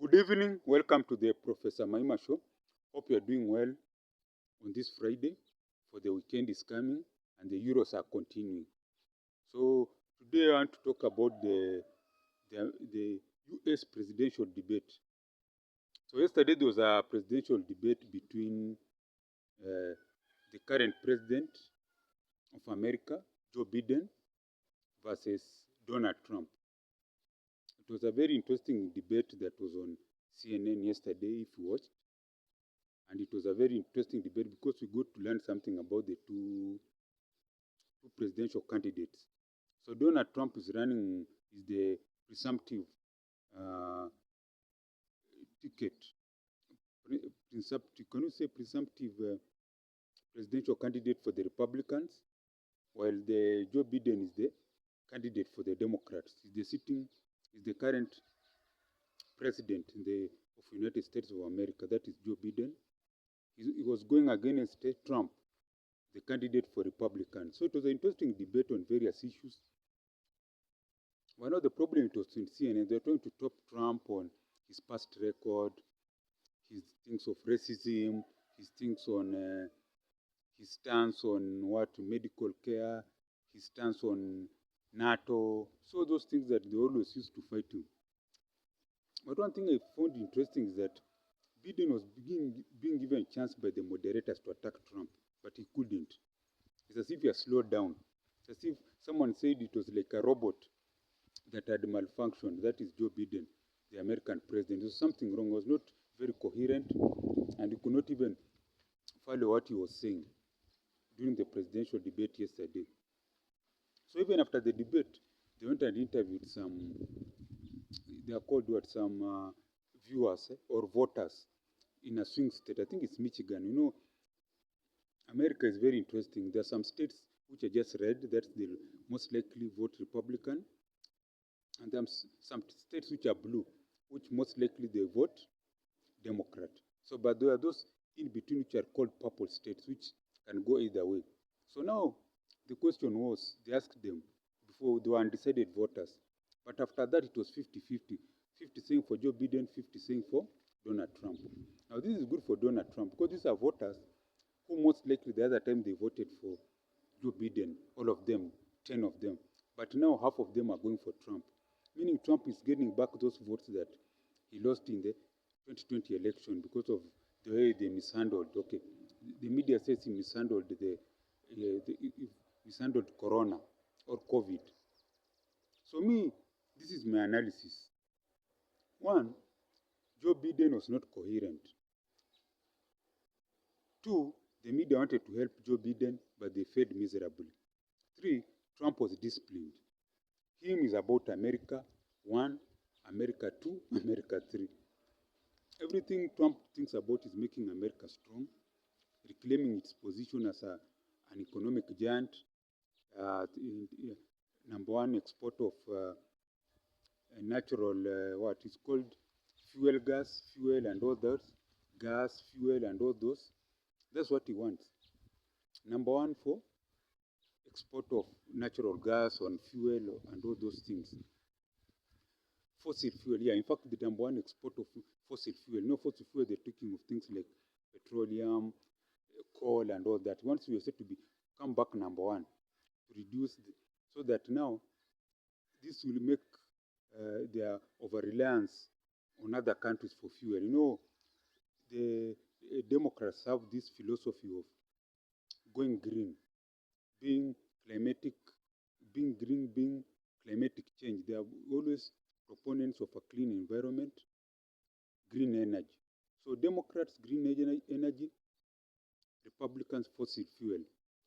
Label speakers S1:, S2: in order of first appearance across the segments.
S1: Good evening. Welcome to the Professor Maima Show. Hope you are doing well on this Friday, for the weekend is coming and the Euros are continuing. So today I want to talk about the US presidential debate. So yesterday there was a presidential debate between uh, the current president of America, Joe Biden, versus Donald Trump. It was a very interesting debate that was on CNN yesterday, if you watched. And it was a very interesting debate because we got to learn something about the two presidential candidates. So Donald Trump is the presumptive uh, ticket, presumptive, can you say presumptive presidential candidate for the Republicans, while the Joe Biden is the candidate for the Democrats. Is the current president of United States of America. That is Joe Biden. He was going against Trump, the candidate for Republicans. So it was an interesting debate on various issues. One of the problems was in CNN, they're trying to top Trump on his past record, his things of racism, his things on his stance on medical care, his stance on NATO, so those things that they always used to fight him. But one thing I found interesting is that Biden was being given a chance by the moderators to attack Trump, but he couldn't. It's as if he has slowed down. It's as if someone said it was like a robot that had malfunctioned. That is Joe Biden, the American president. There was something wrong. He was not very coherent, and he could not even follow what he was saying during the presidential debate yesterday. So even after the debate, they went and interviewed they are called what, some viewers or voters in a swing state. I think it's Michigan. You know, America is very interesting. There are some states which are just red, that they'll most likely vote Republican. And there are some states which are blue, which most likely they vote Democrat. So, but there are those in between which are called purple states, which can go either way. So now the question was, they asked them before, they were undecided voters. But after that, it was 50-50. 50 saying for Joe Biden, 50 saying for Donald Trump. Now this is good for Donald Trump because these are voters who most likely the other time they voted for Joe Biden, all of them, 10 of them. But now half of them are going for Trump, meaning Trump is getting back those votes that he lost in the 2020 election because of the way they mishandled. Okay, the media says he mishandled mishandled Corona or COVID. So me, this is my analysis. One, Joe Biden was not coherent. Two, the media wanted to help Joe Biden, but they failed miserably. Three, Trump was disciplined. Him is about America, one, America two, America three. Everything Trump thinks about is making America strong, reclaiming its position as an economic giant, number one exporter of natural, what is called fuel and all those, gas, fuel and all those. That's what he wants. Number one for export of natural gas and fuel and all those things. Fossil fuel, yeah, in fact, the number one export of fossil fuel. No fossil fuel, they're talking of things like petroleum, coal, and all that. Once we are said to come back number one, to reduce, so that now this will make their over-reliance on other countries for fuel. You know, the Democrats have this philosophy of going green, being climatic, being green, being climatic change. They are always proponents of a clean environment, green energy. So Democrats, green energy, Republicans, fossil fuel.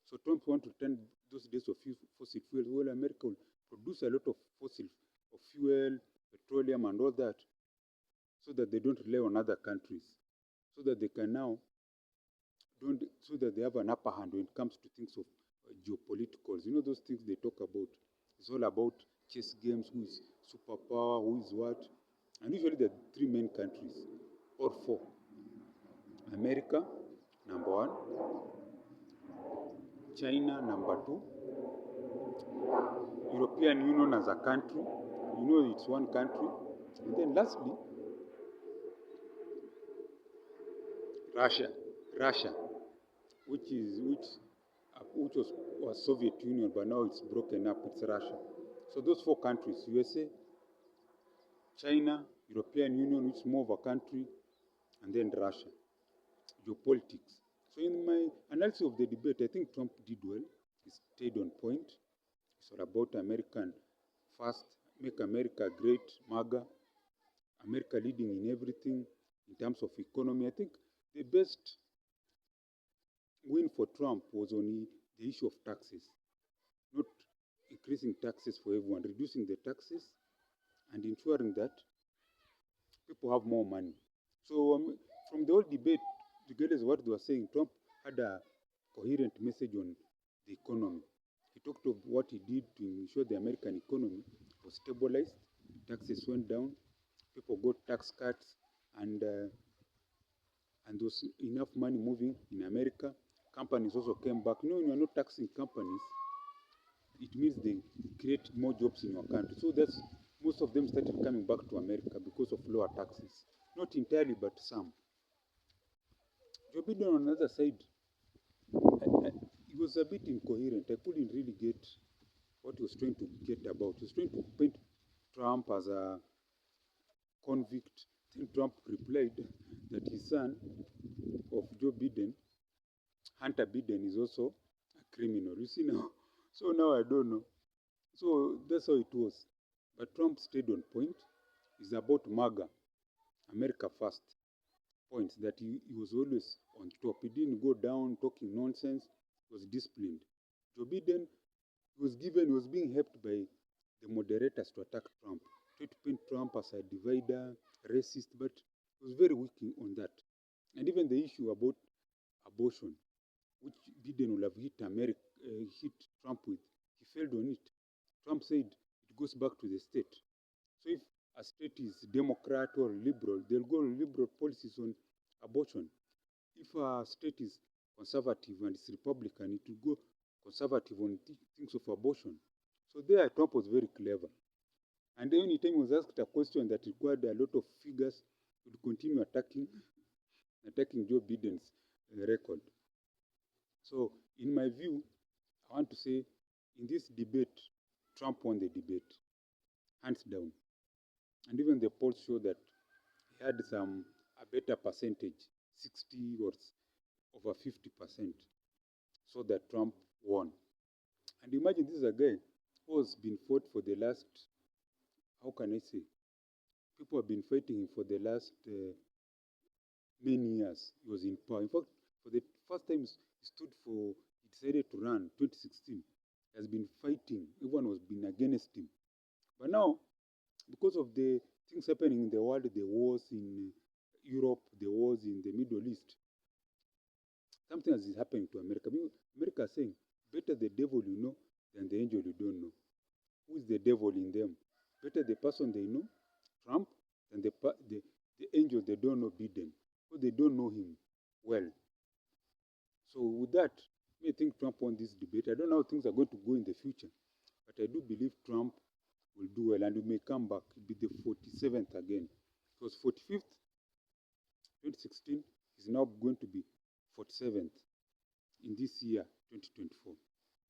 S1: So Trump wants to turn those days of fossil fuel. Well, America will produce a lot of fossil of fuel, petroleum, and all that, so that they don't rely on other countries, so that they can now so that they have an upper hand when it comes to things of geopoliticals. You know those things they talk about. It's all about chess games, who is superpower, who is what. And usually there are three main countries, or four. America, number one. China, number two. European Union as a country. You know it's one country. And then lastly, Russia, Russia, which was Soviet Union, but now it's broken up. It's Russia. So those four countries: USA, China, European Union, which is more of a country, and then Russia. Geopolitics. So in my analysis of the debate, I think Trump did well. He stayed on point. It's all about American first, make America great, MAGA, America leading in everything in terms of economy. I think the best win for Trump was on the issue of taxes, not increasing taxes for everyone, reducing the taxes and ensuring that people have more money. So from the whole debate, regardless of what they were saying, Trump had a coherent message on the economy. He talked of what he did to ensure the American economy was stabilized, taxes went down, people got tax cuts, and there was enough money moving in America. Companies also came back. You know, when you're not taxing companies, it means they create more jobs in your country. So that's most of them started coming back to America because of lower taxes. Not entirely, but some. Joe Biden on the other side, he was a bit incoherent. I couldn't really get what he was trying to get about. He was trying to paint Trump as a convict. Then Trump replied that his son of Joe Biden, Hunter Biden, is also a criminal. You see now? So now I don't know. So that's how it was. But Trump stayed on point. It's about MAGA, America First, points that he was always on top. He didn't go down talking nonsense. He was disciplined. Joe Biden was being helped by the moderators to attack Trump, try to paint Trump as a divider, racist, but he was very weak on that. And even the issue about abortion, which Biden would have hit Trump with, he failed on it. Trump said it goes back to the state. So if a state is Democrat or liberal, they'll go liberal policies on abortion. If a state is conservative and it's Republican, it will go conservative on things of abortion. So there, Trump was very clever. And any time he was asked a question that required a lot of figures, he would continue attacking Joe Biden's record. So, in my view, I want to say, in this debate, Trump won the debate, hands down. And even the polls show that he had a better percentage, 60 or over 50%, so that Trump won. And imagine this is a guy who has been fought for the last, how can I say, people have been fighting him for the last many years. He was in power. In fact, for the first time he decided to run, 2016. He has been fighting. Everyone was been against him. But now, because of the things happening in the world, the wars in Europe, the wars in the Middle East, something is happening to America. America is saying, better the devil you know than the angel you don't know. Who is the devil in them? Better the person they know, Trump, than the angel they don't know, Biden, because they don't know him well. So with that, I think Trump won this debate. I don't know how things are going to go in the future, but I do believe Trump will do well and he may come back. He'll be the 47th again. It was 45th, 2016, is now going to be 47th in this year, 2024.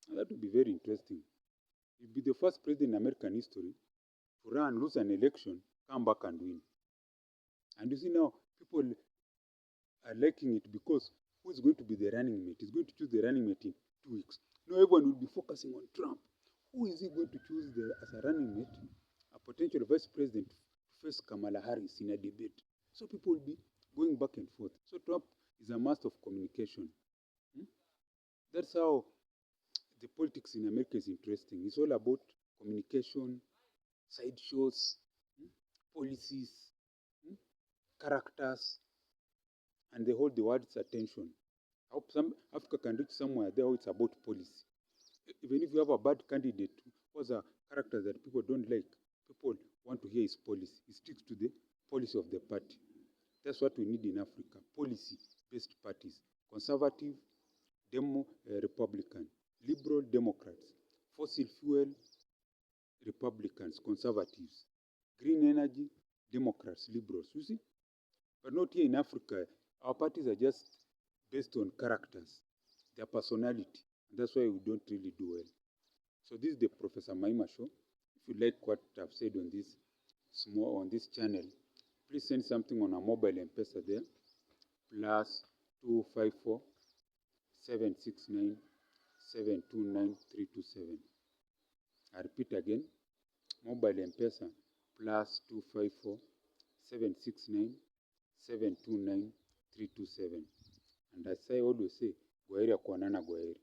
S1: And that will be very interesting. He'll be the first president in American history to run, lose an election, come back and win. And you see now, people are liking it because who is going to be the running mate? He's going to choose the running mate in 2 weeks. Now everyone will be focusing on Trump. Who is he going to choose as a running mate? A potential vice president to face Kamala Harris in a debate. So people will be going back and forth. So Trump is a master of communication. That's how the politics in America is interesting. It's all about communication, sideshows, policies, characters, and they hold the world's attention. I hope Africa can reach somewhere there where it's about policy. Even if you have a bad candidate who has a character that people don't like, people want to hear his policy. He sticks to the policy of the party. That's what we need in Africa, policy-based parties. Conservative, Republican, liberal, Democrats, fossil fuel, Republicans, conservatives, green energy, Democrats, liberals, you see? But not here in Africa. Our parties are just based on characters, their personality. And that's why we don't really do well. So this is the Professor Maima show. If you like what I've said on this channel, please send something on our mobile M-Pesa there, plus 254 769 729 327. I repeat again, mobile M-Pesa plus 254 769 729 327. And as I always say, Gwaheri ya kuonana, Gwaheri.